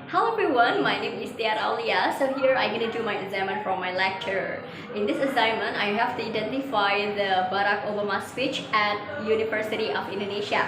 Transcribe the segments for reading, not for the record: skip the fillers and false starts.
Hello everyone, my name is Tiar Aulia. So here I'm gonna do my assignment from my lecture. In this assignment, I have to identify the Barack Obama speech at University of Indonesia.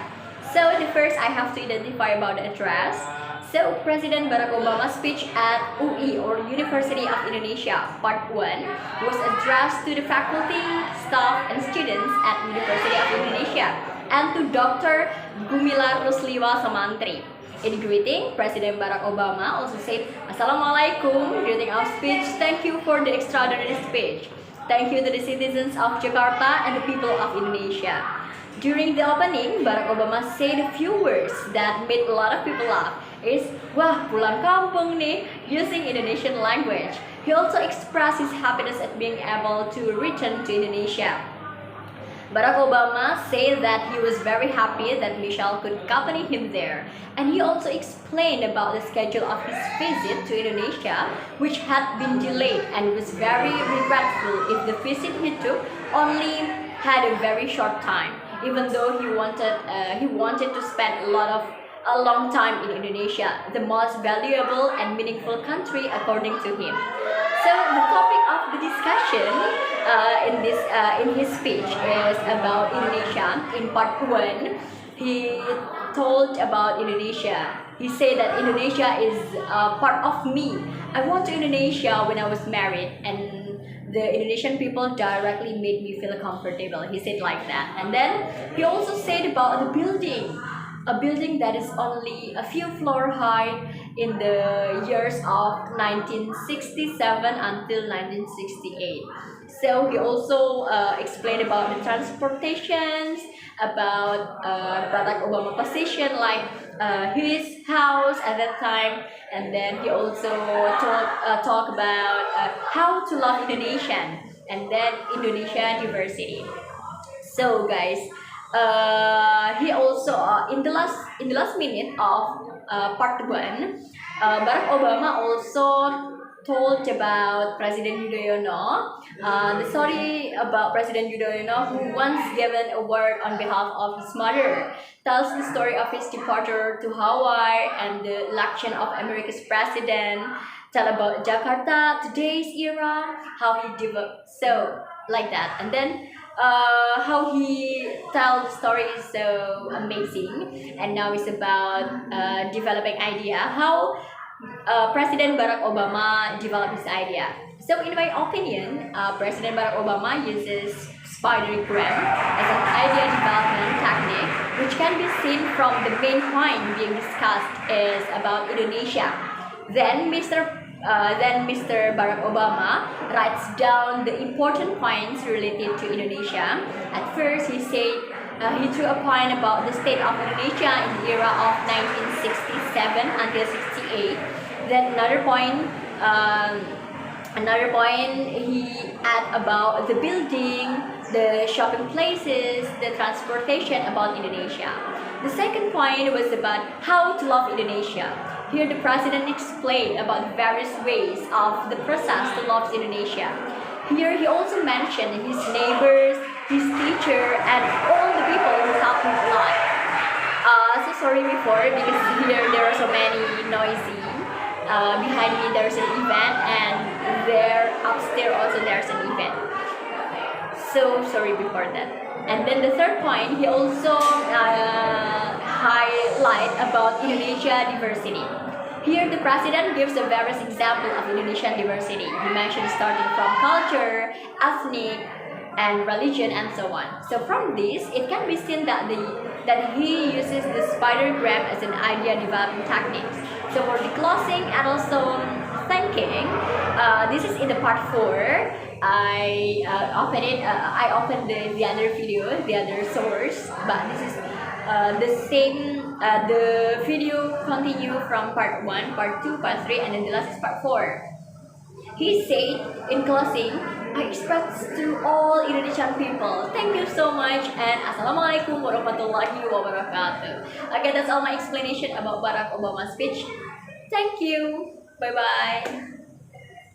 So the first I have to identify about the address. So President Barack Obama's speech at UI or University of Indonesia Part 1 was addressed to the faculty, staff and students at University of Indonesia and to Dr. Gumilar Rusliwa Samantri. In greeting, President Barack Obama also said, Assalamualaikum, greeting of speech, thank you for the extraordinary speech. Thank you to the citizens of Jakarta and the people of Indonesia. During the opening, Barack Obama said a few words that made a lot of people laugh. Is, wah, pulang kampung nih, using Indonesian language. He also expressed his happiness at being able to return to Indonesia. Barack Obama said that he was very happy that Michelle could accompany him there, and he also explained about the schedule of his visit to Indonesia, which had been delayed, and was very regretful if the visit he took only had a very short time, even though he wanted to spend a long time in Indonesia, the most valuable and meaningful country according to him. So the topic of the discussion in his speech is about Indonesia. In part 1, he told about Indonesia. He said that Indonesia is part of me. I went to Indonesia when I was married, and the Indonesian people directly made me feel comfortable. He said like that. And then he also said about the building. A building that is only a few floors high in the years of 1967 until 1968. So he also explained about the transportations, about Barack Obama position, like his house at that time, and then he also talk about how to love Indonesian, and then Indonesia diversity. So guys, he also in the last minute of part 1, Barack Obama also told about President Yudhoyono, the story about President Yudhoyono, who once given a word on behalf of his mother, tells the story of his departure to Hawaii and the election of America's president, tell about Jakarta, today's era, how he developed, so like that. And then how he tells the story is so amazing, and now it's about developing idea how President Barack Obama developed his idea. So in my opinion, President Barack Obama uses spidergram as an idea development technique, which can be seen from the main point being discussed is about Indonesia. Then Mr. Barack Obama writes down the important points related to Indonesia. At first, he said he threw a point about the state of Indonesia in the era of 1967 until 68. Then another point he add about the building, the shopping places, the transportation about Indonesia. The second point was about how to love Indonesia. Here the president explained about the various ways of the process to love Indonesia. Here he also mentioned his neighbors, his teacher, and all the people who helped him a lot. So sorry before, because here there are so many noisy. Behind me there's an event, and there upstairs also there's an event. So sorry before that. And then the third point, he also highlight about Indonesia diversity. Here the president gives a various example of Indonesian diversity. He mentioned starting from culture, ethnic, and religion, and so on. So from this, it can be seen that he uses the spidergram as an idea development technique. So for the closing and also thanking, this is in the part 4. I opened the other video, the other source, but this is the same. The video continue from part 1, part 2, part 3, and then the last is part 4. He said in closing, I express to all Indonesian people, thank you so much, and Assalamualaikum warahmatullahi wabarakatuh. Okay, that's all my explanation about Barack Obama's speech. Thank you. Bye bye.